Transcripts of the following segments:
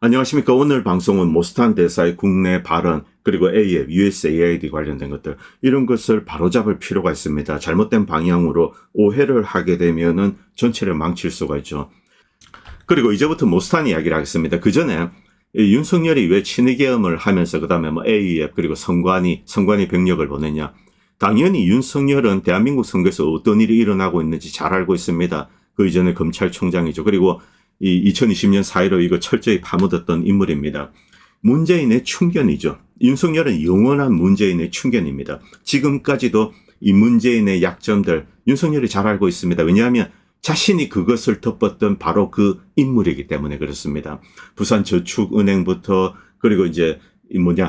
안녕하십니까. 오늘 방송은 모스탄 대사의 국내 발언 그리고 A앱, USAID 관련된 것들 이런 것을 바로잡을 필요가 있습니다. 잘못된 방향으로 오해를 하게 되면은 전체를 망칠 수가 있죠. 그리고 이제부터 모스탄 이야기를 하겠습니다. 그 전에 윤석열이 왜 친이계엄을 하면서 그다음에 뭐 A앱 그리고 성관이 병력을 보냈냐. 당연히 윤석열은 대한민국 선거에서 어떤 일이 일어나고 있는지 잘 알고 있습니다. 그 이전에 검찰총장이죠. 그리고 이 2020년 4.15 이거 철저히 파묻었던 인물입니다. 문재인의 충견이죠. 윤석열은 영원한 문재인의 충견입니다. 지금까지도 이 문재인의 약점들 윤석열이 잘 알고 있습니다. 왜냐하면 자신이 그것을 덮었던 바로 그 인물이기 때문에 그렇습니다. 부산저축은행부터 그리고 이제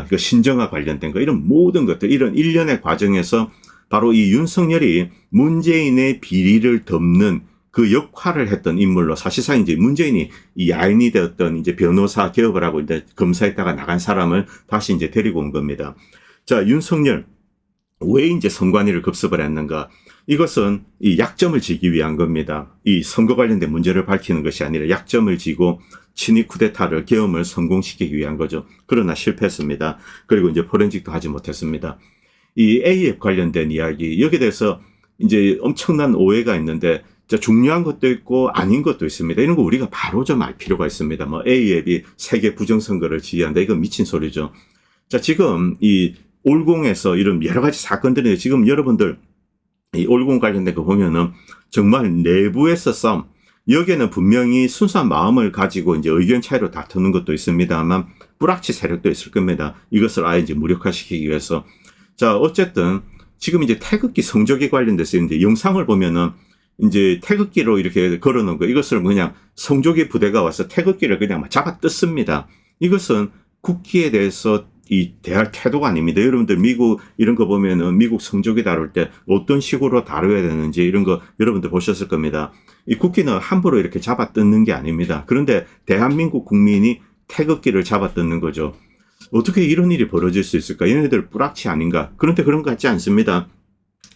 그 신정화 관련된 거 이런 모든 것들 이런 일련의 과정에서 바로 이 윤석열이 문재인의 비리를 덮는 그 역할을 했던 인물로 사실상 이제 문재인이 이 야인이 되었던 이제 변호사 개업을 하고 이제 검사했다가 나간 사람을 다시 이제 데리고 온 겁니다. 자, 윤석열 왜 이제 선관위를 급습을 했는가? 이것은 이 약점을 지기 위한 겁니다. 이 선거 관련된 문제를 밝히는 것이 아니라 약점을 지고 친위 쿠데타를 계엄을 성공시키기 위한 거죠. 그러나 실패했습니다. 그리고 이제 포렌식도 하지 못했습니다. 이 A앱 관련된 이야기 여기에 대해서 이제 엄청난 오해가 있는데 중요한 것도 있고 아닌 것도 있습니다. 이런 거 우리가 바로 좀 알 필요가 있습니다. 뭐 A앱이 세계 부정선거를 지휘한다. 이건 미친 소리죠. 자, 지금 이 올공에서 이런 여러 가지 사건들이 지금 여러분들 이 올공 관련된 거 보면은 정말 내부에서 싸움. 여기에는 분명히 순수한 마음을 가지고 이제 의견 차이로 다투는 것도 있습니다만 뿌락치 세력도 있을 겁니다. 이것을 아예 이제 무력화시키기 위해서. 자, 어쨌든 지금 이제 태극기 성조기 관련돼서 이제 영상을 보면은 이제 태극기로 이렇게 걸어놓은 거 이것을 그냥 성조기 부대가 와서 태극기를 그냥 잡아 뜯습니다. 이것은 국기에 대해서 이 대할 태도가 아닙니다. 여러분들 미국 이런 거 보면은 미국 성조기 다룰 때 어떤 식으로 다뤄야 되는지 이런 거 여러분들 보셨을 겁니다. 이 국기는 함부로 이렇게 잡아 뜯는 게 아닙니다. 그런데 대한민국 국민이 태극기를 잡아 뜯는 거죠. 어떻게 이런 일이 벌어질 수 있을까? 얘네들 뿌락치 아닌가? 그런데 그런 것 같지 않습니다.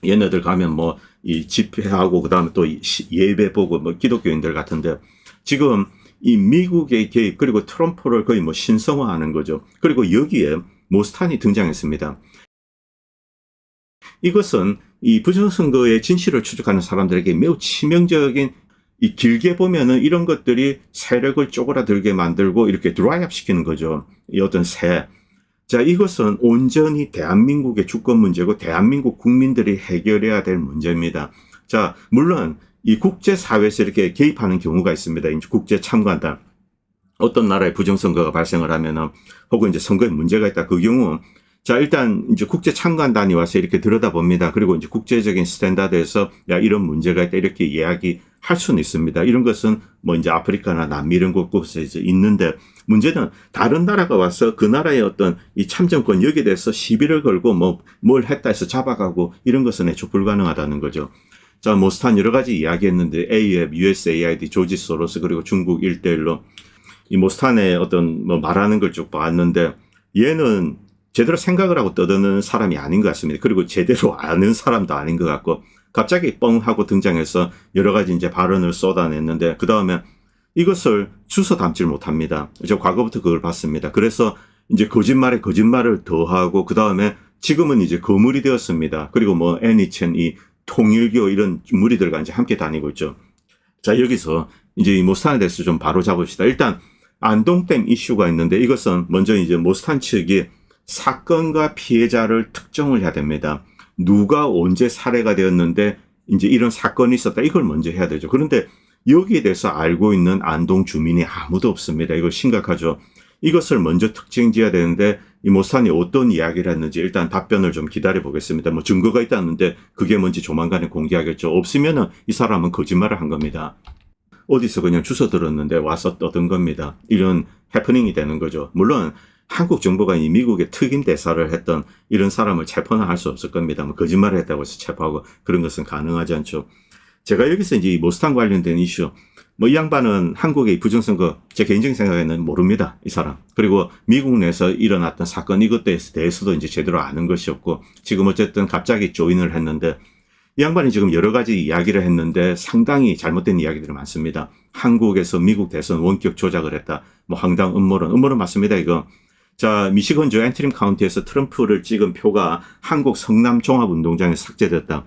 얘네들 가면 뭐 이 집회하고 그다음에 또 예배 보고 뭐 기독교인들 같은데 지금 이 미국의 개입 그리고 트럼프를 거의 뭐 신성화하는 거죠. 그리고 여기에 모스탄이 등장했습니다. 이것은 이 부정선거의 진실을 추적하는 사람들에게 매우 치명적인 이 길게 보면은 이런 것들이 세력을 쪼그라들게 만들고 이렇게 드라이업 시키는 거죠. 이 어떤 새. 자, 이것은 온전히 대한민국의 주권 문제고 대한민국 국민들이 해결해야 될 문제입니다. 자, 물론 이 국제사회에서 이렇게 개입하는 경우가 있습니다. 이제 국제참관단. 어떤 나라의 부정선거가 발생을 하면은 혹은 이제 선거에 문제가 있다. 그 경우 자, 일단 이제 국제참관단이 와서 이렇게 들여다봅니다. 그리고 이제 국제적인 스탠다드에서 야, 이런 문제가 있다. 이렇게 이야기할 수는 있습니다. 이런 것은 뭐 이제 아프리카나 남미 이런 곳에서 있는데 문제는 다른 나라가 와서 그 나라의 어떤 이 참정권 여기에 대해서 시비를 걸고 뭐 뭘 했다 해서 잡아가고 이런 것은 애초 불가능하다는 거죠. 자, 모스탄 여러 가지 이야기했는데 A앱, USAID, 조지 소로스 그리고 중국 1대1로 이 모스탄의 어떤 뭐 말하는 걸 쭉 봤는데 얘는 제대로 생각을 하고 떠드는 사람이 아닌 것 같습니다. 그리고 제대로 아는 사람도 아닌 것 같고 갑자기 뻥 하고 등장해서 여러 가지 이제 발언을 쏟아냈는데 그 다음에 이것을 주워 담질 못합니다. 저 과거부터 그걸 봤습니다. 그래서 이제 거짓말에 거짓말을 더하고 그 다음에 지금은 이제 거물이 되었습니다. 그리고 뭐 애니첸 이 통일교 이런 무리들과 이제 함께 다니고 있죠. 자, 여기서 이제 이 모스탄에 대해서 좀 바로 잡읍시다. 일단 안동댐 이슈가 있는데 이것은 먼저 이제 모스탄 측이 사건과 피해자를 특정을 해야 됩니다. 누가 언제 살해가 되었는데 이제 이런 사건이 있었다. 이걸 먼저 해야 되죠. 그런데 여기에 대해서 알고 있는 안동 주민이 아무도 없습니다. 이거 심각하죠. 이것을 먼저 특징 지어야 되는데 이 모스탄이 어떤 이야기를 했는지 일단 답변을 좀 기다려 보겠습니다. 뭐 증거가 있다는데 그게 뭔지 조만간에 공개하겠죠. 없으면은 이 사람은 거짓말을 한 겁니다. 어디서 그냥 주워 들었는데 와서 떠든 겁니다. 이런 해프닝이 되는 거죠. 물론 한국 정부가 이 미국의 특임 대사를 했던 이런 사람을 체포는 할 수 없을 겁니다. 뭐 거짓말을 했다고 해서 체포하고 그런 것은 가능하지 않죠. 제가 여기서 이제 이 모스탄 관련된 이슈, 뭐 이 양반은 한국의 부정선거 제 개인적인 생각에는 모릅니다. 이 사람. 그리고 미국 내에서 일어났던 사건 이것에 대해서도 이제 제대로 아는 것이 없고 지금 어쨌든 갑자기 조인을 했는데 이 양반이 지금 여러 가지 이야기를 했는데 상당히 잘못된 이야기들이 많습니다. 한국에서 미국 대선 원격 조작을 했다. 뭐 황당 음모론 맞습니다, 이거. 자, 미시건주 앤트림 카운티에서 트럼프를 찍은 표가 한국 성남 종합운동장에 삭제됐다.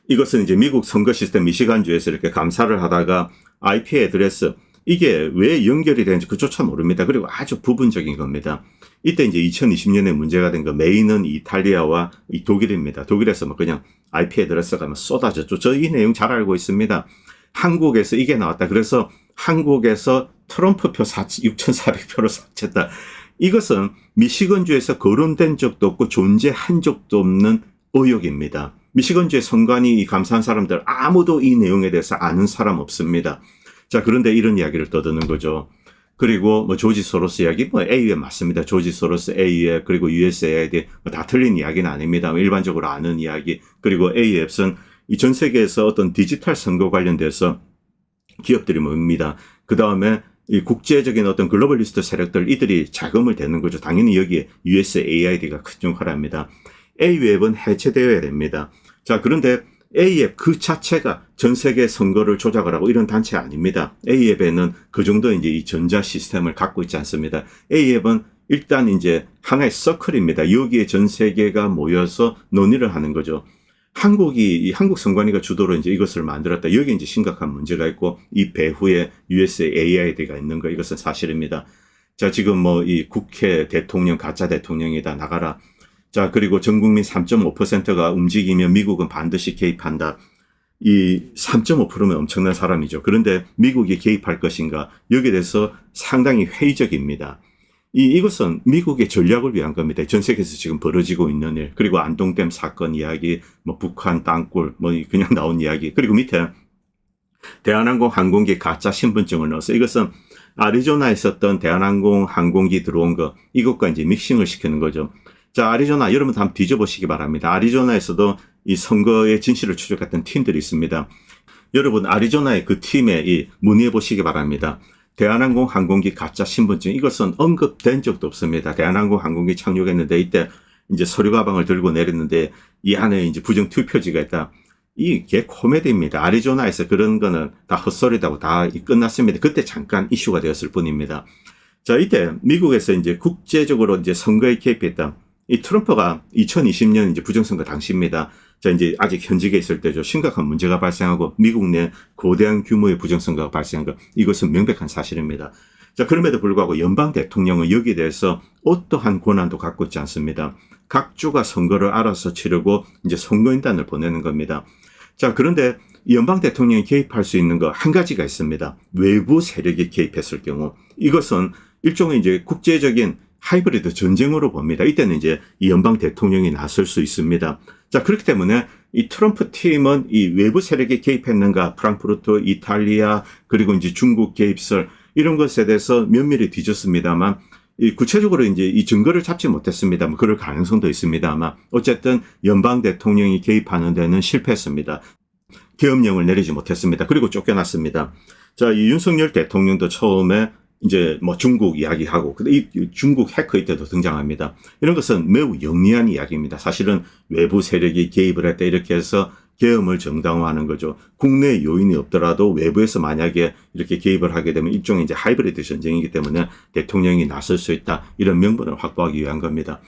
이것은 이제 미국 선거 시스템 미시간주에서 이렇게 감사를 하다가 IP 애드레스, 이게 왜 연결이 되는지 그조차 모릅니다. 그리고 아주 부분적인 겁니다. 이때 이제 2020년에 문제가 된 거, 메인은 이탈리아와 이 독일입니다. 독일에서 뭐 그냥 IP 애드레스가 막 쏟아졌죠. 저 이 내용 잘 알고 있습니다. 한국에서 이게 나왔다. 그래서 한국에서 트럼프 표 6,400표를 삭제했다. 이것은 미시건주에서 거론된 적도 없고 존재한 적도 없는 의혹입니다. 미시건주의 선관위 감사한 사람들 아무도 이 내용에 대해서 아는 사람 없습니다. 자, 그런데 이런 이야기를 떠드는 거죠. 그리고 뭐 조지 소로스 이야기, 뭐 A웹 맞습니다. 조지 소로스 A웹, 그리고 USAID 다 틀린 이야기는 아닙니다. 일반적으로 아는 이야기. 그리고 A웹은 이 전 세계에서 어떤 디지털 선거 관련돼서 기업들이 모입니다. 그 다음에 이 국제적인 어떤 글로벌리스트 세력들, 이들이 자금을 대는 거죠. 당연히 여기에 USAID가 큰 역할을 합니다. A웹은 해체되어야 됩니다. 자, 그런데 A앱 그 자체가 전 세계 선거를 조작을 하고 이런 단체 아닙니다. A앱에는 그 정도 이제 이 전자 시스템을 갖고 있지 않습니다. A앱은 일단 이제 하나의 서클입니다. 여기에 전 세계가 모여서 논의를 하는 거죠. 이 한국 선관위가 주도로 이제 이것을 만들었다. 여기 이제 심각한 문제가 있고 이 배후에 USAID가 있는 거, 이것은 사실입니다. 자, 지금 뭐 이 국회 대통령 가짜 대통령이다, 나가라. 자, 그리고 전 국민 3.5%가 움직이면 미국은 반드시 개입한다. 이 3.5%면 엄청난 사람이죠. 그런데 미국이 개입할 것인가? 여기에 대해서 상당히 회의적입니다. 이것은 미국의 전략을 위한 겁니다. 전 세계에서 지금 벌어지고 있는 일, 그리고 안동댐 사건 이야기, 뭐 북한 땅굴, 뭐 그냥 나온 이야기, 그리고 밑에 대한항공 항공기 가짜 신분증을 넣어서 이것은 아리조나에 있었던 대한항공 항공기 들어온 거, 이것과 이제 믹싱을 시키는 거죠. 자, 아리조나, 여러분 한번 뒤져보시기 바랍니다. 아리조나에서도 이 선거의 진실을 추적했던 팀들이 있습니다. 여러분, 아리조나의 그 팀에 문의해 보시기 바랍니다. 대한항공 항공기 가짜 신분증, 이것은 언급된 적도 없습니다. 대한항공 항공기 착륙했는데 이때 이제 서류 가방을 들고 내렸는데 이 안에 이제 부정 투표지가 있다. 이게 코미디입니다. 아리조나에서 그런 거는 다 헛소리다고 다 끝났습니다. 그때 잠깐 이슈가 되었을 뿐입니다. 자, 이때 미국에서 이제 국제적으로 이제 선거에 개입했다. 이 트럼프가 2020년 이제 부정선거 당시입니다. 자, 이제 아직 현직에 있을 때죠. 심각한 문제가 발생하고 미국 내 거대한 규모의 부정선거가 발생한 것, 이것은 명백한 사실입니다. 자, 그럼에도 불구하고 연방 대통령은 여기에 대해서 어떠한 권한도 갖고 있지 않습니다. 각 주가 선거를 알아서 치르고 이제 선거인단을 보내는 겁니다. 자, 그런데 연방 대통령이 개입할 수 있는 거 한 가지가 있습니다. 외부 세력이 개입했을 경우, 이것은 일종의 이제 국제적인 하이브리드 전쟁으로 봅니다. 이때는 이제 이 연방 대통령이 나설 수 있습니다. 자, 그렇기 때문에 이 트럼프 팀은 이 외부 세력이 개입했는가, 프랑크푸르트, 이탈리아, 그리고 이제 중국 개입설, 이런 것에 대해서 면밀히 뒤졌습니다만, 구체적으로 이제 이 증거를 잡지 못했습니다. 뭐 그럴 가능성도 있습니다만, 어쨌든 연방 대통령이 개입하는 데는 실패했습니다. 계엄령을 내리지 못했습니다. 그리고 쫓겨났습니다. 자, 이 윤석열 대통령도 처음에 이제 뭐 중국 이야기하고, 이 중국 해커 이때도 등장합니다. 이런 것은 매우 영리한 이야기입니다. 사실은 외부 세력이 개입을 했다, 이렇게 해서 계엄을 정당화하는 거죠. 국내 요인이 없더라도 외부에서 만약에 이렇게 개입을 하게 되면 일종의 이제 하이브리드 전쟁이기 때문에 대통령이 나설 수 있다, 이런 명분을 확보하기 위한 겁니다.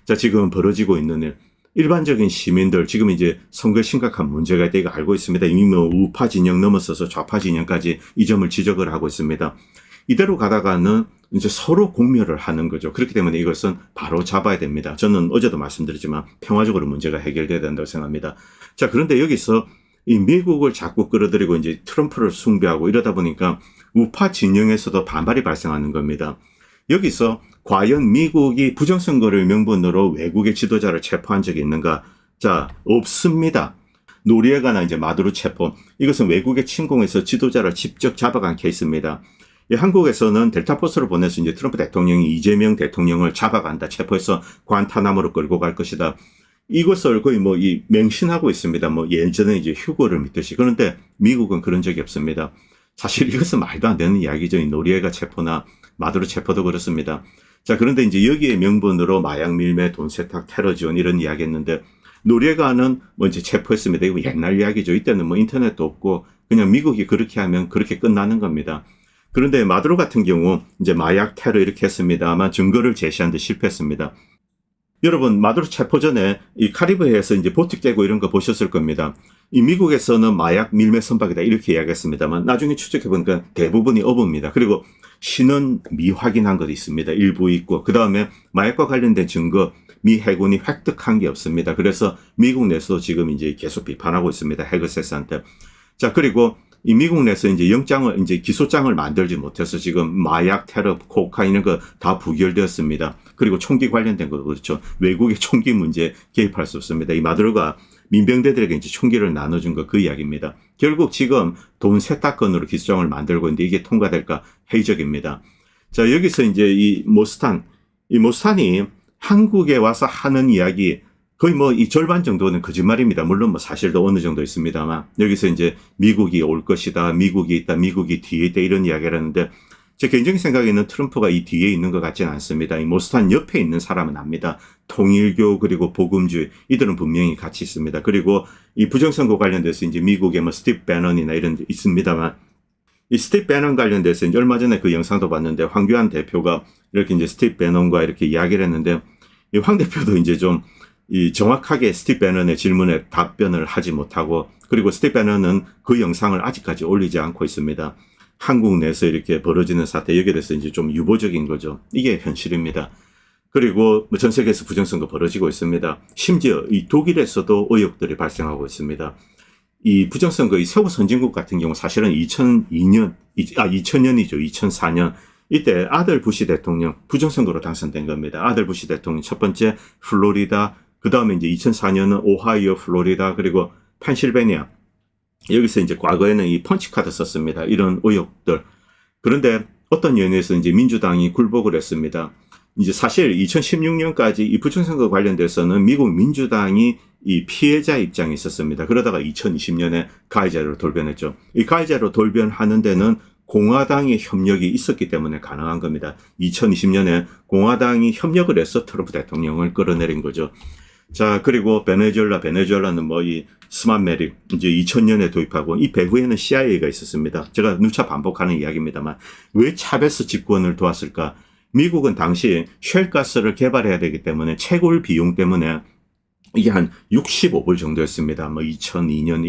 자, 지금 벌어지고 있는 일, 일반적인 시민들 지금 이제 선거에 심각한 문제가 있다, 이거 알고 있습니다. 이미 뭐 우파 진영 넘어서서 좌파 진영까지 이 점을 지적을 하고 있습니다. 이대로 가다가는 이제 서로 공멸을 하는 거죠. 그렇기 때문에 이것은 바로 잡아야 됩니다. 저는 어제도 말씀드렸지만 평화적으로 문제가 해결돼야 된다고 생각합니다. 자, 그런데 여기서 이 미국을 자꾸 끌어들이고 이제 트럼프를 숭배하고 이러다 보니까 우파 진영에서도 반발이 발생하는 겁니다. 여기서 과연 미국이 부정선거를 명분으로 외국의 지도자를 체포한 적이 있는가? 자, 없습니다. 노리에가나 이제 마두로 체포, 이것은 외국의 침공에서 지도자를 직접 잡아간 케이스입니다. 한국에서는 델타포스를 보내서 이제 트럼프 대통령이 이재명 대통령을 잡아간다, 체포해서 관타나모로 끌고 갈 것이다, 이것을 거의 뭐 맹신하고 있습니다. 뭐 예전에 이제 휴고를 믿듯이. 그런데 미국은 그런 적이 없습니다. 사실 이것은 말도 안 되는 이야기죠. 이 노리에가 체포나 마두로 체포도 그렇습니다. 자, 그런데 이제 여기에 명분으로 마약 밀매, 돈 세탁, 테러 지원 이런 이야기 했는데, 노리에가는 뭐 이제 체포했습니다. 이거 옛날 이야기죠. 이때는 뭐 인터넷도 없고 그냥 미국이 그렇게 하면 그렇게 끝나는 겁니다. 그런데 마두로 같은 경우 이제 마약 테러 이렇게 했습니다만 증거를 제시하는 데 실패했습니다. 여러분 마두로 체포 전에 이 카리브해에서 이제 보트 깨고 이런 거 보셨을 겁니다. 이 미국에서는 마약 밀매 선박이다 이렇게 이야기했습니다만 나중에 추적해 보니까 대부분이 어부입니다. 그리고 신원 미확인한 것도 있습니다. 일부 있고 그 다음에 마약과 관련된 증거 미 해군이 획득한 게 없습니다. 그래서 미국 내에서도 지금 이제 계속 비판하고 있습니다. 헤그세스한테. 자, 그리고 이 미국 내에서 이제 영장을, 이제 기소장을 만들지 못해서 지금 마약, 테러, 코카인 이런 거 다 부결되었습니다. 그리고 총기 관련된 것도 그렇죠. 외국의 총기 문제 개입할 수 없습니다. 이 마두로가 민병대들에게 이제 총기를 나눠준 거 그 이야기입니다. 결국 지금 돈 세탁건으로 기소장을 만들고 있는데 이게 통과될까 회의적입니다. 자, 여기서 이제 이 모스탄이 한국에 와서 하는 이야기 거의 뭐 이 절반 정도는 거짓말입니다. 물론 뭐 사실도 어느 정도 있습니다만 여기서 이제 미국이 올 것이다. 미국이 있다. 미국이 뒤에 있다. 이런 이야기를 하는데 제 개인적인 생각에는 트럼프가 이 뒤에 있는 것 같지는 않습니다. 이 모스탄 옆에 있는 사람은 압니다. 통일교 그리고 복음주의 이들은 분명히 같이 있습니다. 그리고 이 부정선거 관련돼서 이제 미국의 뭐 스티브 배넌이나 이런 데 있습니다만 이 스티브 배넌 관련돼서 이제 얼마 전에 그 영상도 봤는데 황교안 대표가 이렇게 이제 스티브 배넌과 이렇게 이야기를 했는데 이 황 대표도 이제 좀 이 정확하게 스티브 배넌의 질문에 답변을 하지 못하고 그리고 스티브 배넌은 그 영상을 아직까지 올리지 않고 있습니다. 한국 내에서 이렇게 벌어지는 사태 여기에 대해서 이제 좀 유보적인 거죠. 이게 현실입니다. 그리고 전 세계에서 부정선거 벌어지고 있습니다. 심지어 이 독일에서도 의혹들이 발생하고 있습니다. 이 부정선거 이 서구 선진국 같은 경우 사실은 2002년, 2000년이죠. 2004년. 이때 아들 부시 대통령 부정선거로 당선된 겁니다. 아들 부시 대통령 첫 번째 플로리다, 그 다음에 이제 2004년은 오하이오, 플로리다, 그리고 펜실베니아. 여기서 이제 과거에는 이 펀치카드 썼습니다. 이런 의혹들. 그런데 어떤 연유에서 이제 민주당이 굴복을 했습니다. 이제 사실 2016년까지 이 부정선거 관련돼서는 미국 민주당이 이 피해자 입장에 있었습니다. 그러다가 2020년에 가해자로 돌변했죠. 이 가해자로 돌변하는 데는 공화당의 협력이 있었기 때문에 가능한 겁니다. 2020년에 공화당이 협력을 해서 트럼프 대통령을 끌어내린 거죠. 자, 그리고 베네수엘라는 뭐 이 스마메릭 이제 2000년에 도입하고 이 배후에는 CIA가 있었습니다. 제가 누차 반복하는 이야기입니다만 왜 차베스 집권을 도왔을까? 미국은 당시 쉘가스를 개발해야 되기 때문에 채굴 비용 때문에 이게 한 65불 정도였습니다. 뭐 2002년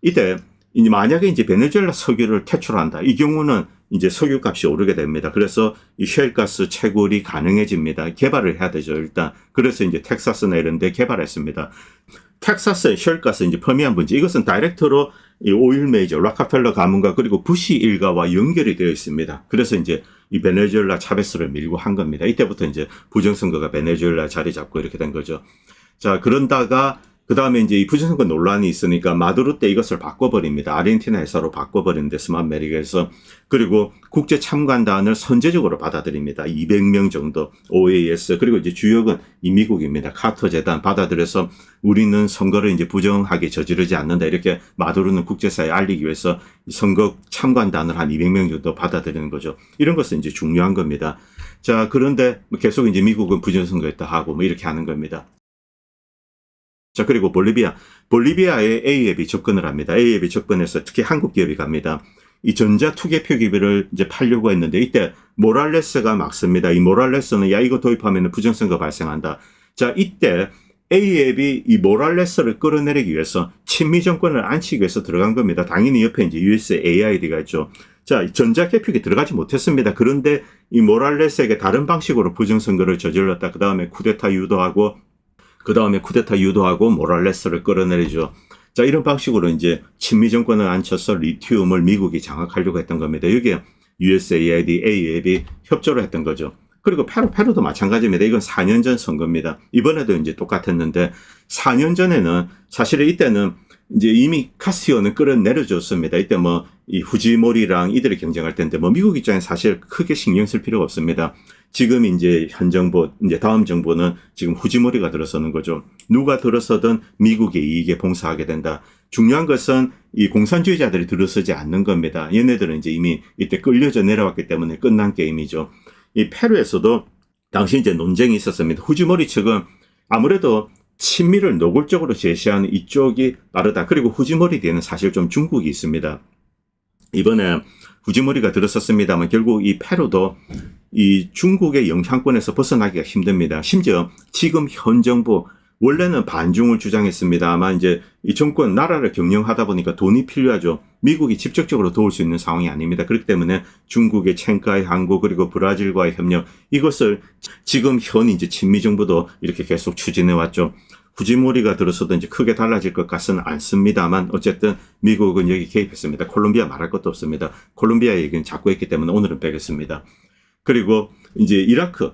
이때 이제 만약에 이제 베네수엘라 석유를 퇴출한다. 이 경우는 이제 석유값이 오르게 됩니다. 그래서 이 쉘가스 채굴이 가능해집니다. 개발을 해야 되죠, 일단. 그래서 이제 텍사스나 이런 데 개발했습니다. 텍사스의 쉘가스, 이제 퍼미안 분지, 이것은 다이렉트로 이 오일 메이저, 락카펠러 가문과 그리고 부시 일가와 연결이 되어 있습니다. 그래서 이제 이 베네수엘라 차베스를 밀고 한 겁니다. 이때부터 이제 부정선거가 베네수엘라 자리 잡고 이렇게 된 거죠. 자, 그런다가 그 다음에 이제 이 부정선거 논란이 있으니까 마두로 때 이것을 바꿔버립니다. 아르헨티나 회사로 바꿔버리는데 스마메릭에서. 그리고 국제 참관단을 선제적으로 받아들입니다. 200명 정도 OAS 그리고 이제 주역은 이 미국입니다. 카터 재단 받아들여서 우리는 선거를 이제 부정하게 저지르지 않는다. 이렇게 마두로는 국제사회에 알리기 위해서 선거 참관단을 한 200명 정도 받아들이는 거죠. 이런 것은 이제 중요한 겁니다. 자, 그런데 계속 이제 미국은 부정선거했다 하고 뭐 이렇게 하는 겁니다. 자, 그리고 볼리비아에 A앱이 접근을 합니다. A앱이 접근해서 특히 한국 기업이 갑니다. 이 전자 투개표 기비를 이제 팔려고 했는데 이때 모랄레스가 막습니다. 이 모랄레스는 야 이거 도입하면 부정선거 발생한다. 자, 이때 A앱이 이 모랄레스를 끌어내리기 위해서 친미 정권을 안치기 위해서 들어간 겁니다. 당연히 옆에 이제 USAID가 있죠. 자, 전자 개표기 들어가지 못했습니다. 그런데 이 모랄레스에게 다른 방식으로 부정선거를 저질렀다. 그 다음에 쿠데타 유도하고 모랄레스를 끌어내리죠. 자, 이런 방식으로 이제 친미 정권을 앉혀서 리튬을 미국이 장악하려고 했던 겁니다. 여기에 USAID, A앱이 협조를 했던 거죠. 그리고 페루도 마찬가지입니다. 이건 4년 전 선거입니다. 이번에도 이제 똑같았는데 4년 전에는 사실은 이때는 이제 이미 카스티오는 끌어내려줬습니다. 이때 뭐 이 후지모리랑 이들이 경쟁할 텐데 뭐 미국 입장에 사실 크게 신경 쓸 필요가 없습니다. 지금 이제 현 정부, 이제 다음 정부는 지금 후지모리가 들어서는 거죠. 누가 들어서든 미국의 이익에 봉사하게 된다. 중요한 것은 이 공산주의자들이 들어서지 않는 겁니다. 얘네들은 이제 이미 이때 끌려져 내려왔기 때문에 끝난 게임이죠. 이 페루에서도 당시 이제 논쟁이 있었습니다. 후지모리 측은 아무래도 친미를 노골적으로 제시하는 이쪽이 빠르다. 그리고 후지모리 뒤에는 사실 좀 중국이 있습니다. 이번에 후지모리가 들었었습니다만 결국 이 페루도 이 중국의 영향권에서 벗어나기가 힘듭니다. 심지어 지금 현 정부 원래는 반중을 주장했습니다만 이제 이 정권 나라를 경영하다 보니까 돈이 필요하죠. 미국이 직접적으로 도울 수 있는 상황이 아닙니다. 그렇기 때문에 중국의 첸카이 항구 그리고 브라질과의 협력 이것을 지금 현 이제 친미 정부도 이렇게 계속 추진해 왔죠. 후지모리가 들어서도 이제 크게 달라질 것 같지는 않습니다만 어쨌든 미국은 여기 개입했습니다. 콜롬비아 말할 것도 없습니다. 콜롬비아 얘기는 자꾸 했기 때문에 오늘은 빼겠습니다. 그리고 이제 이라크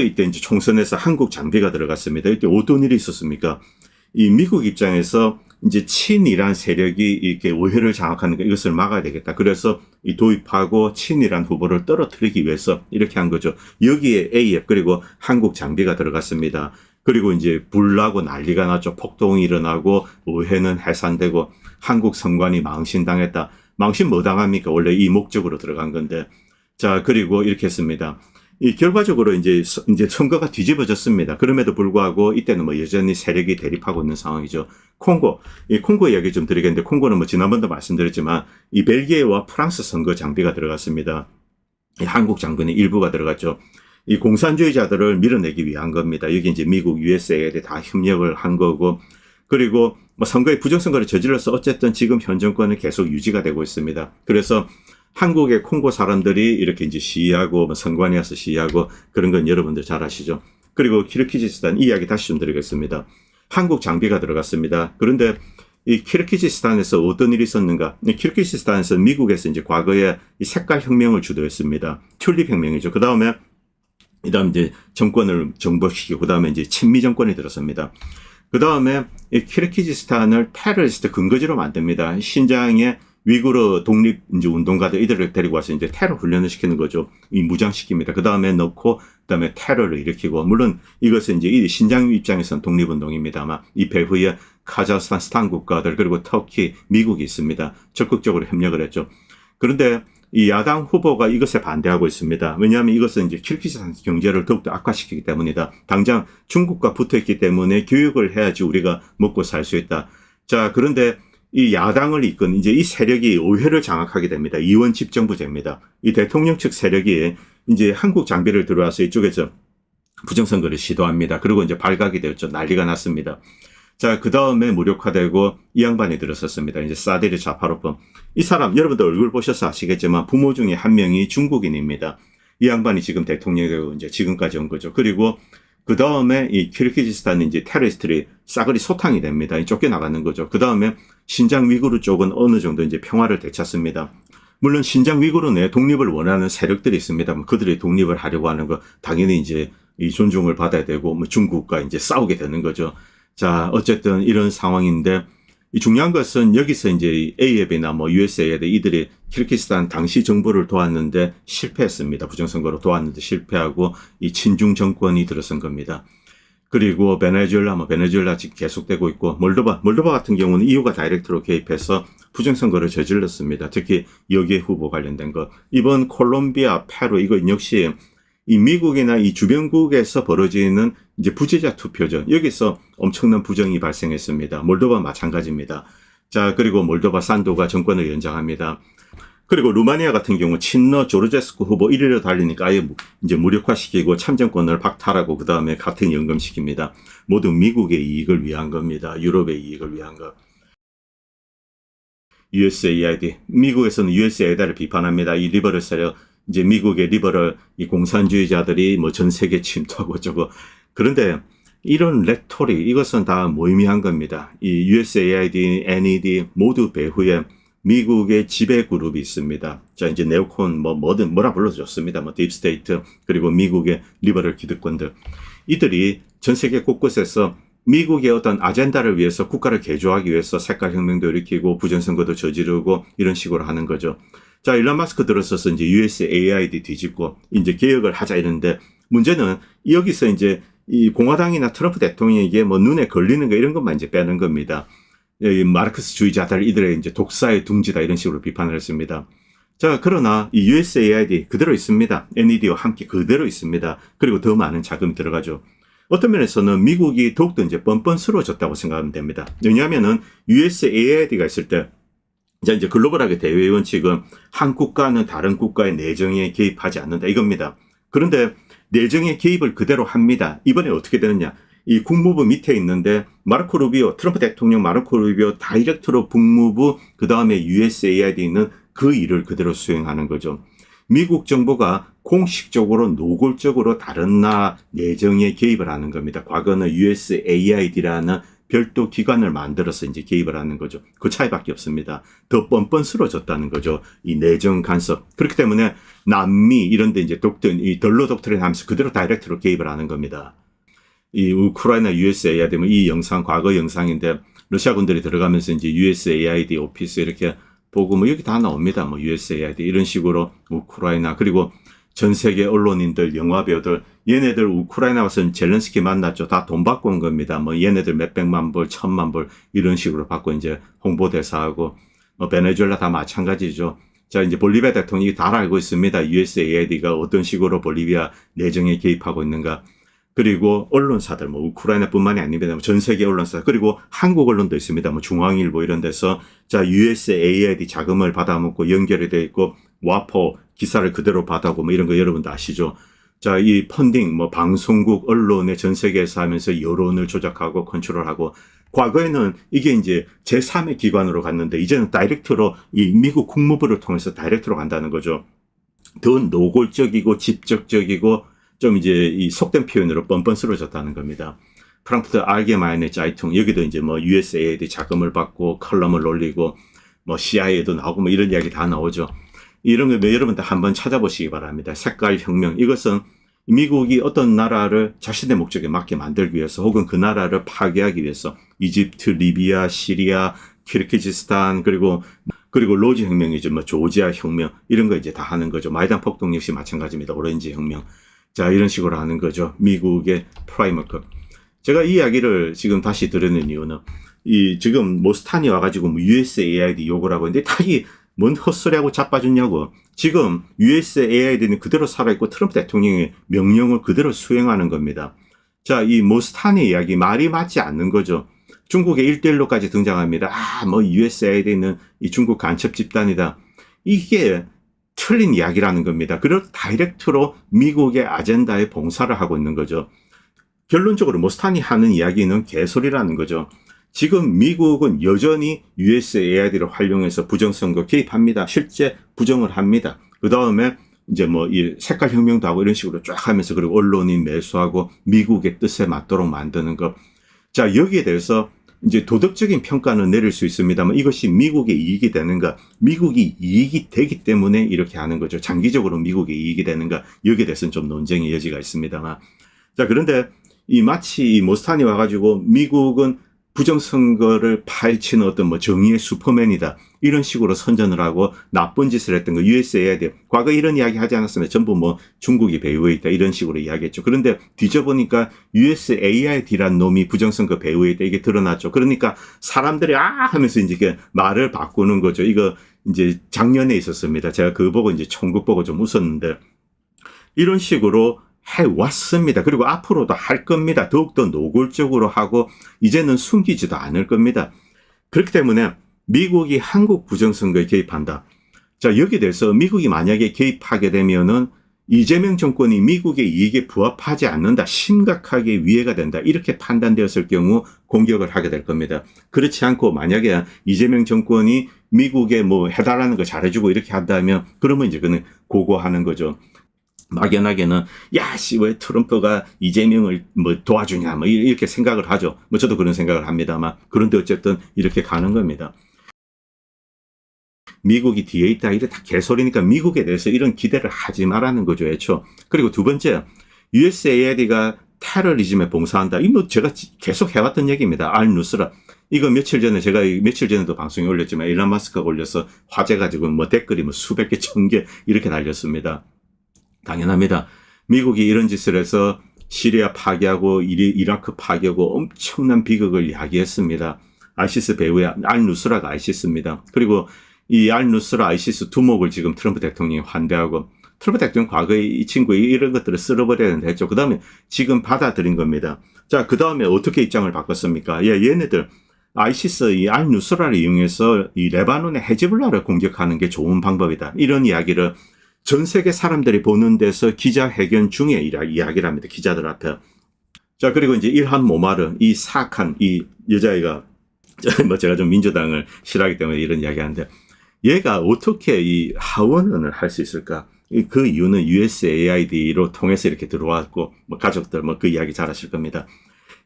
이때 이제 총선에서 한국 장비가 들어갔습니다. 이때 어떤 일이 있었습니까? 이 미국 입장에서 이제 친이란 세력이 이렇게 오해를 장악하는 거 이것을 막아야 되겠다. 그래서 이 도입하고 친이란 후보를 떨어뜨리기 위해서 이렇게 한 거죠. 여기에 AF 그리고 한국 장비가 들어갔습니다. 그리고 이제 불나고 난리가 났죠. 폭동이 일어나고 오해는 해산되고 한국 선관위 망신당했다. 망신 뭐 당합니까? 원래 이 목적으로 들어간 건데. 자, 그리고 이렇게 했습니다. 이 결과적으로 이제 선거가 뒤집어졌습니다. 그럼에도 불구하고 이때는 뭐 여전히 세력이 대립하고 있는 상황이죠. 이 콩고 이야기 좀 드리겠는데 콩고는 뭐 지난번도 말씀드렸지만 이 벨기에와 프랑스 선거 장비가 들어갔습니다. 이 한국 장군의 일부가 들어갔죠. 이 공산주의자들을 밀어내기 위한 겁니다. 여기 이제 미국, USA에 다 협력을 한 거고 그리고 뭐 선거에 부정선거를 저질러서 어쨌든 지금 현 정권은 계속 유지가 되고 있습니다. 그래서 한국의 콩고 사람들이 이렇게 이제 시위하고 뭐 선관위에 와서 시위하고 그런 건 여러분들 잘 아시죠. 그리고 키르기즈스탄 이야기 다시 좀 드리겠습니다. 한국 장비가 들어갔습니다. 그런데 이 키르기즈스탄에서 어떤 일이 있었는가? 키르기즈스탄에서 미국에서 이제 과거에 이 색깔 혁명을 주도했습니다. 튤립 혁명이죠. 그 다음에 이제 정권을 정복시키고 그 다음에 이제 친미 정권이 들었습니다. 그 다음에 이 키르기즈스탄을 테러리스트 근거지로 만듭니다. 신장에 위구르 독립 이제 운동가들 이들을 데리고 와서 이제 테러 훈련을 시키는 거죠. 이 무장시킵니다. 그 다음에 넣고 그다음에 테러를 일으키고 물론 이것은 이제 이 신장 입장에서는 독립운동입니다만 이 배후에 카자흐스탄, 스탄 국가들 그리고 터키, 미국이 있습니다. 적극적으로 협력을 했죠. 그런데 이 야당 후보가 이것에 반대하고 있습니다. 왜냐하면 이것은 이제 키르기스탄 경제를 더욱더 악화시키기 때문이다. 당장 중국과 붙어있기 때문에 교육을 해야지 우리가 먹고 살 수 있다. 자, 그런데 이 야당을 이끈 이제 이 세력이 오해를 장악하게 됩니다. 이원 집정부제입니다. 이 대통령 측 세력이 이제 한국 장비를 들어와서 이쪽에서 부정선거를 시도합니다. 그리고 이제 발각이 되었죠. 난리가 났습니다. 자, 그 다음에 무력화되고 이 양반이 들었었습니다. 이제 사디르 자파로프. 이 사람 여러분들 얼굴 보셔서 아시겠지만 부모 중에 한 명이 중국인입니다. 이 양반이 지금 대통령이 되고 이제 지금까지 온 거죠. 그리고 그 다음에 이 키르기즈스탄은 이제 테러리스트들이 싸그리 소탕이 됩니다. 쫓겨나가는 거죠. 그 다음에 신장 위구르 쪽은 어느 정도 이제 평화를 되찾습니다. 물론 신장 위구르 내 독립을 원하는 세력들이 있습니다. 그들이 독립을 하려고 하는 거 당연히 이제 이 존중을 받아야 되고 뭐 중국과 이제 싸우게 되는 거죠. 자, 어쨌든 이런 상황인데 이 중요한 것은 여기서 이제 AF이나 뭐 USAID 이들이 키르기스탄 당시 정부를 도왔는데 실패했습니다. 부정선거로 도왔는데 실패하고 이 친중 정권이 들어선 겁니다. 그리고 베네수엘라 지금 계속되고 있고 몰도바 같은 경우는 EU가 다이렉트로 개입해서 부정선거를 저질렀습니다. 특히 여기에 후보 관련된 것. 이번 콜롬비아, 페루 이거 역시 이 미국이나 이 주변국에서 벌어지는 이제 부재자 투표죠. 여기서 엄청난 부정이 발생했습니다. 몰도바 마찬가지입니다. 자, 그리고 몰도바 산도가 정권을 연장합니다. 그리고 루마니아 같은 경우 친러 조르제스쿠 후보 1위로 달리니까 아예 이제 무력화시키고 참정권을 박탈하고 그 다음에 같은 연금시킵니다. 모두 미국의 이익을 위한 겁니다. 유럽의 이익을 위한 것. USAID. 미국에서는 USAID를 비판합니다. 이 리버럴 세력. 이제 미국의 리버럴 이 공산주의자들이 뭐 전 세계 침투하고 저거. 그런데 이런 레토릭 이것은 다 무의미한 겁니다. 이 USAID, NED 모두 배후에 미국의 지배 그룹이 있습니다. 자, 이제 네오콘 뭐든 뭐라 불러도 좋습니다. 뭐 딥스테이트 그리고 미국의 리버럴 기득권들. 이들이 전 세계 곳곳에서 미국의 어떤 아젠다를 위해서 국가를 개조하기 위해서 색깔혁명도 일으키고 부정선거도 저지르고 이런 식으로 하는 거죠. 자, 일론 마스크 들어서서 이제 USAID 뒤집고 이제 개혁을 하자 이러는데 문제는 여기서 이제 이 공화당이나 트럼프 대통령에게 뭐 눈에 걸리는 거 이런 것만 이제 빼는 겁니다. 이 마르크스주의자들 이들의 이제 독사의 둥지다 이런 식으로 비판을 했습니다. 자, 그러나 이 USAID 그대로 있습니다. NED와 함께 그대로 있습니다. 그리고 더 많은 자금이 들어가죠. 어떤 면에서는 미국이 더욱더 이제 뻔뻔스러워졌다고 생각하면 됩니다. 왜냐하면은 USAID가 있을 때 이제 글로벌하게 대외 원칙은 한 국가는 다른 국가의 내정에 개입하지 않는다 이겁니다. 그런데 내정에 개입을 그대로 합니다. 이번에 어떻게 되느냐. 이 국무부 밑에 있는데 마르코 루비오, 트럼프 대통령 마르코 루비오 다이렉트로 국무부 그 다음에 USAID는 그 일을 그대로 수행하는 거죠. 미국 정부가 공식적으로 노골적으로 다른 나라 내정에 개입을 하는 겁니다. 과거는 USAID라는 별도 기관을 만들어서 이제 개입을 하는 거죠. 그 차이밖에 없습니다. 더 뻔뻔스러워졌다는 거죠. 이 내정 간섭. 그렇기 때문에 남미 이런 데 이제 이 덜러 독트린 하면서 그대로 다이렉트로 개입을 하는 겁니다. 이 우크라이나 USAID 이 영상 과거 영상인데 러시아 군들이 들어가면서 이제 USAID 오피스 이렇게 보고 뭐 여기 다 나옵니다. 뭐 USAID 이런 식으로 우크라이나 그리고 전 세계 언론인들, 영화 배우들 얘네들 우크라이나 와서 젤렌스키 만났죠. 다 돈 받고 온 겁니다. 뭐 얘네들 몇백만 불, 천만 불 이런 식으로 받고 이제 홍보대사하고 뭐 베네수엘라 다 마찬가지죠. 자 이제 볼리비아 대통령이 다 알고 있습니다. USAID가 어떤 식으로 볼리비아 내정에 개입하고 있는가. 그리고 언론사들 뭐 우크라이나뿐만이 아닙니다. 전 세계 언론사 그리고 한국 언론도 있습니다. 뭐 중앙일보 이런 데서 자 USAID 자금을 받아먹고 연결이 돼 있고 와포 기사를 그대로 받아오고 뭐 이런 거 여러분도 아시죠. 자 이 펀딩 뭐 방송국 언론에 전 세계에서 하면서 여론을 조작하고 컨트롤하고 과거에는 이게 이제 제3의 기관으로 갔는데 이제는 다이렉트로 이 미국 국무부를 통해서 다이렉트로 간다는 거죠. 더 노골적이고 직접적이고 좀 이제 이 속된 표현으로 뻔뻔스러워졌다는 겁니다. 프랑크푸르트 알게마이네 자이퉁 여기도 이제 뭐 USAID 자금을 받고 컬럼을 올리고 뭐 CIA도 나오고 뭐 이런 이야기 다 나오죠. 이런 거 여러분들 한번 찾아보시기 바랍니다. 색깔 혁명 이것은 미국이 어떤 나라를 자신의 목적에 맞게 만들기 위해서 혹은 그 나라를 파괴하기 위해서 이집트, 리비아, 시리아, 키르기즈스탄 그리고 로지 혁명이죠. 뭐 조지아 혁명 이런 거 이제 다 하는 거죠. 마이단 폭동 역시 마찬가지입니다. 오렌지 혁명. 자, 이런 식으로 하는 거죠. 미국의 프라이머급. 제가 이 이야기를 지금 다시 들으는 이유는 지금 모스탄이 와가지고 뭐 USAID 요구를 하고 있는데 다이 뭔 헛소리하고 자빠졌냐고. 지금 USAID는 그대로 살아있고 트럼프 대통령의 명령을 그대로 수행하는 겁니다. 자, 이 모스탄의 이야기 말이 맞지 않는 거죠. 중국의 1대1로까지 등장합니다. 뭐 USAID는 이 중국 간첩 집단이다. 이게 틀린 이야기라는 겁니다. 그리고 다이렉트로 미국의 아젠다에 봉사를 하고 있는 거죠. 결론적으로 모스탄이 하는 이야기는 개소리라는 거죠. 지금 미국은 여전히 USAID를 활용해서 부정선거 개입합니다. 실제 부정을 합니다. 그 다음에 이제 뭐 이 색깔 혁명도 하고 이런 식으로 쫙 하면서 그리고 언론인 매수하고 미국의 뜻에 맞도록 만드는 것. 자, 여기에 대해서 이제 도덕적인 평가는 내릴 수 있습니다만 이것이 미국의 이익이 되는가, 미국이 이익이 되기 때문에 이렇게 하는 거죠. 장기적으로 미국의 이익이 되는가, 여기에 대해서는 좀 논쟁의 여지가 있습니다만. 자, 그런데 마치 이 모스탄이 와가지고 미국은 부정선거를 파헤치는 어떤 뭐 정의의 슈퍼맨이다. 이런 식으로 선전을 하고 나쁜 짓을 했던 거 USAID. 과거 이런 이야기 하지 않았으면 전부 뭐 중국이 배후에 있다. 이런 식으로 이야기했죠. 그런데 뒤져보니까 USAID란 놈이 부정선거 배후에 있다. 이게 드러났죠. 그러니까 사람들이 하면서 이제 말을 바꾸는 거죠. 이거 이제 작년에 있었습니다. 제가 그거 보고 이제 총국 보고 좀 웃었는데 이런 식으로 해왔습니다. 그리고 앞으로도 할 겁니다. 더욱더 노골적으로 하고 이제는 숨기지도 않을 겁니다. 그렇기 때문에 미국이 한국 부정선거에 개입한다. 자, 여기에 대해서 미국이 만약에 개입하게 되면은 이재명 정권이 미국의 이익에 부합하지 않는다. 심각하게 위해가 된다. 이렇게 판단되었을 경우 공격을 하게 될 겁니다. 그렇지 않고 만약에 이재명 정권이 미국에 뭐 해달라는 거 잘해주고 이렇게 한다면 그러면 이제 그는 고고하는 거죠. 막연하게는 왜 트럼프가 이재명을 뭐 도와주냐 뭐 이렇게 생각을 하죠. 뭐 저도 그런 생각을 합니다만 그런데 어쨌든 이렇게 가는 겁니다. 미국이 뒤에 있다 이래 다 개소리니까 미국에 대해서 이런 기대를 하지 말라는 거죠. 애초. 그리고 두 번째 USAID가 테러리즘에 봉사한다. 이거 제가 계속 해왔던 얘기입니다. 알누스라. 이거 며칠 전에도 방송에 올렸지만 일론 마스크가 올려서 화제가 지금 뭐 댓글이 뭐 수백 개, 천 개 이렇게 달렸습니다. 당연합니다. 미국이 이런 짓을 해서 시리아 파괴하고 이라크 파괴하고 엄청난 비극을 야기했습니다. 아이시스 배후의 알누스라가 아이시스입니다. 그리고 이 알누스라 아이시스 두목을 지금 트럼프 대통령이 환대하고 트럼프 대통령 과거에 이 친구 이런 것들을 쓸어버려야 된다 했죠. 그 다음에 지금 받아들인 겁니다. 자, 그 다음에 어떻게 입장을 바꿨습니까? 예, 얘네들 아이시스 이 알누스라를 이용해서 이 레바논의 헤즈볼라를 공격하는 게 좋은 방법이다. 이런 이야기를 전 세계 사람들이 보는 데서 기자회견 중에 이야기를 합니다. 기자들 앞에. 자, 그리고 이제 일한 모마르, 이 사악한 이 여자애가, 뭐 제가 좀 민주당을 싫어하기 때문에 이런 이야기 하는데, 얘가 어떻게 이 하원을 할 수 있을까? 그 이유는 USAID로 통해서 이렇게 들어왔고, 뭐 가족들, 뭐 그 이야기 잘 하실 겁니다.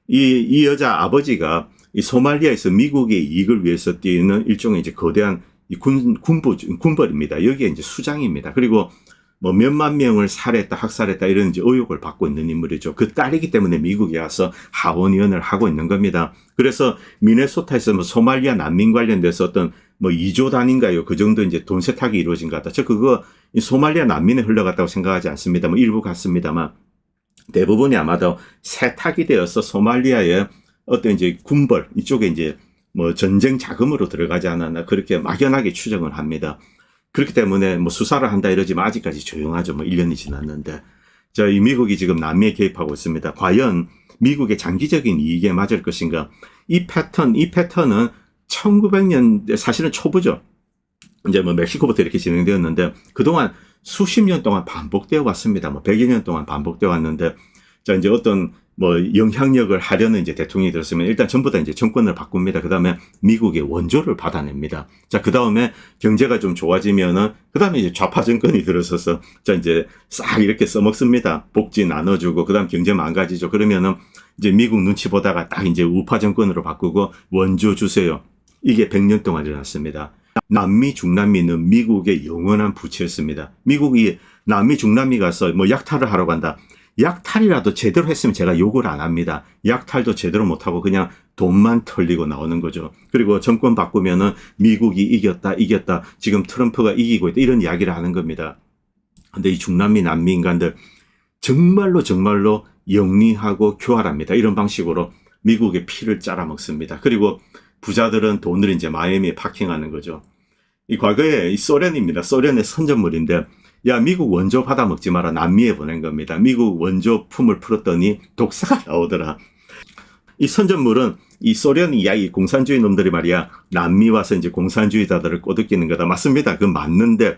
이 여자 아버지가 이 소말리아에서 미국의 이익을 위해서 뛰는 일종의 이제 거대한 이 군벌입니다. 여기에 이제 수장입니다. 그리고 뭐 몇만 명을 살해했다, 학살했다 이런 이제 의혹을 받고 있는 인물이죠. 그 딸이기 때문에 미국에 와서 하원의원을 하고 있는 겁니다. 그래서 미네소타에서 뭐 소말리아 난민 관련돼서 어떤 뭐 2조 단인가요? 그 정도 이제 돈 세탁이 이루어진 것 같다. 저 그거 소말리아 난민에 흘러갔다고 생각하지 않습니다. 뭐 일부 갔습니다만 대부분이 아마도 세탁이 되어서 소말리아의 어떤 이제 군벌 이쪽에 이제 뭐 전쟁 자금으로 들어가지 않았나 그렇게 막연하게 추정을 합니다. 그렇기 때문에 뭐 수사를 한다 이러지만 아직까지 조용하죠. 뭐 1년이 지났는데. 자, 이 미국이 지금 남미에 개입하고 있습니다. 과연 미국의 장기적인 이익에 맞을 것인가? 이 패턴은 1900년대 사실은 초부죠. 이제 뭐 멕시코부터 이렇게 진행되었는데 그동안 수십 년 동안 반복되어 왔습니다. 뭐 100여 년 동안 반복되어 왔는데 자, 이제 어떤 뭐 영향력을 하려는 이제 대통령이 들었으면 일단 전부 다 이제 정권을 바꿉니다. 그 다음에 미국의 원조를 받아냅니다. 자, 그 다음에 경제가 좀 좋아지면은 그 다음에 이제 좌파 정권이 들어서서 자, 이제 싹 이렇게 써먹습니다. 복지 나눠주고 그 다음 경제 망가지죠. 그러면은 이제 미국 눈치 보다가 딱 이제 우파 정권으로 바꾸고 원조 주세요. 이게 100년 동안 일어났습니다. 남미, 중남미는 미국의 영원한 부채였습니다. 미국이 남미, 중남미 가서 뭐 약탈을 하러 간다. 약탈이라도 제대로 했으면 제가 욕을 안 합니다. 약탈도 제대로 못하고 그냥 돈만 털리고 나오는 거죠. 그리고 정권 바꾸면은 미국이 이겼다. 지금 트럼프가 이기고 있다. 이런 이야기를 하는 겁니다. 근데 이 중남미, 남미 인간들 정말로 영리하고 교활합니다. 이런 방식으로 미국의 피를 짜라먹습니다. 그리고 부자들은 돈을 이제 마이애미에 파킹하는 거죠. 이 과거에 이 소련입니다. 소련의 선전물인데 야, 미국 원조 받아먹지 마라. 남미에 보낸 겁니다. 미국 원조 품을 풀었더니 독사가 나오더라. 이 선전물은 이 소련이 야, 이 공산주의 놈들이 말이야. 남미 와서 이제 공산주의자들을 꼬드기는 거다. 맞습니다. 그건 맞는데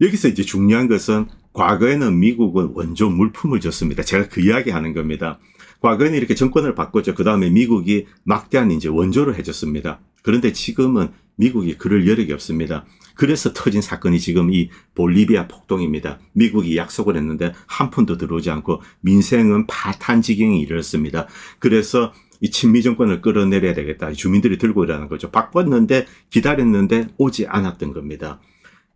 여기서 이제 중요한 것은 과거에는 미국은 원조 물품을 줬습니다. 제가 그 이야기 하는 겁니다. 과거에는 이렇게 정권을 바꿨죠. 그 다음에 미국이 막대한 이제 원조를 해줬습니다. 그런데 지금은 미국이 그럴 여력이 없습니다. 그래서 터진 사건이 지금 이 볼리비아 폭동입니다. 미국이 약속을 했는데 한 푼도 들어오지 않고 민생은 파탄 지경에 이르렀습니다. 그래서 이 친미 정권을 끌어내려야 되겠다. 주민들이 들고 일하는 거죠. 바꿨는데 기다렸는데 오지 않았던 겁니다.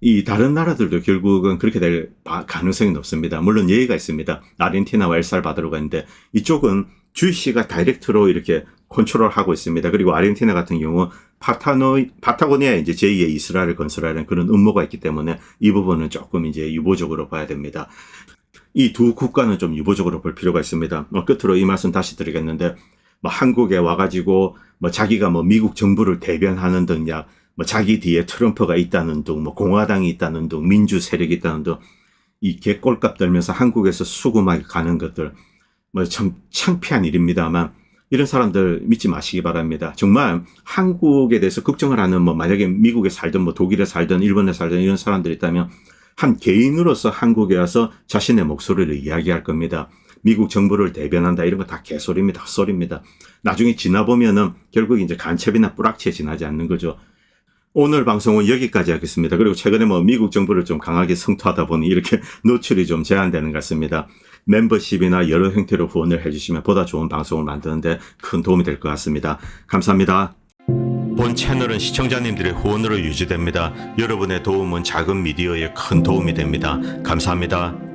이 다른 나라들도 결국은 그렇게 될 가능성이 높습니다. 물론 예의가 있습니다. 아르헨티나와 엘살바도르가 있는데 이쪽은 주이시가 다이렉트로 이렇게 컨트롤하고 있습니다. 그리고 아르헨티나 같은 경우 파타고니아에 이제 제2의 이스라엘을 건설하는 그런 음모가 있기 때문에 이 부분은 조금 이제 유보적으로 봐야 됩니다. 이 두 국가는 좀 유보적으로 볼 필요가 있습니다. 끝으로 이 말씀 다시 드리겠는데 뭐 한국에 와가지고 뭐 자기가 뭐 미국 정부를 대변하는 등야 뭐 자기 뒤에 트럼프가 있다는 둥, 뭐 공화당이 있다는 둥, 민주 세력이 있다는 둥, 이 개꼴값 들면서 한국에서 수금하게 가는 것들, 뭐 참 창피한 일입니다만 이런 사람들 믿지 마시기 바랍니다. 정말 한국에 대해서 걱정을 하는 뭐 만약에 미국에 살든 뭐 독일에 살든 일본에 살든 이런 사람들이 있다면 한 개인으로서 한국에 와서 자신의 목소리를 이야기할 겁니다. 미국 정부를 대변한다 이런 거 다 개소리입니다. 헛소리입니다. 나중에 지나보면은 결국 이제 간첩이나 뿌락치에 지나지 않는 거죠. 오늘 방송은 여기까지 하겠습니다. 그리고 최근에 뭐 미국 정부를 좀 강하게 성토하다 보니 이렇게 노출이 좀 제한되는 것 같습니다. 멤버십이나 여러 형태로 후원을 해주시면 보다 좋은 방송을 만드는데 큰 도움이 될 것 같습니다. 감사합니다. 본 채널은 시청자님들의 후원으로 유지됩니다. 여러분의 도움은 작은 미디어에 큰 도움이 됩니다. 감사합니다.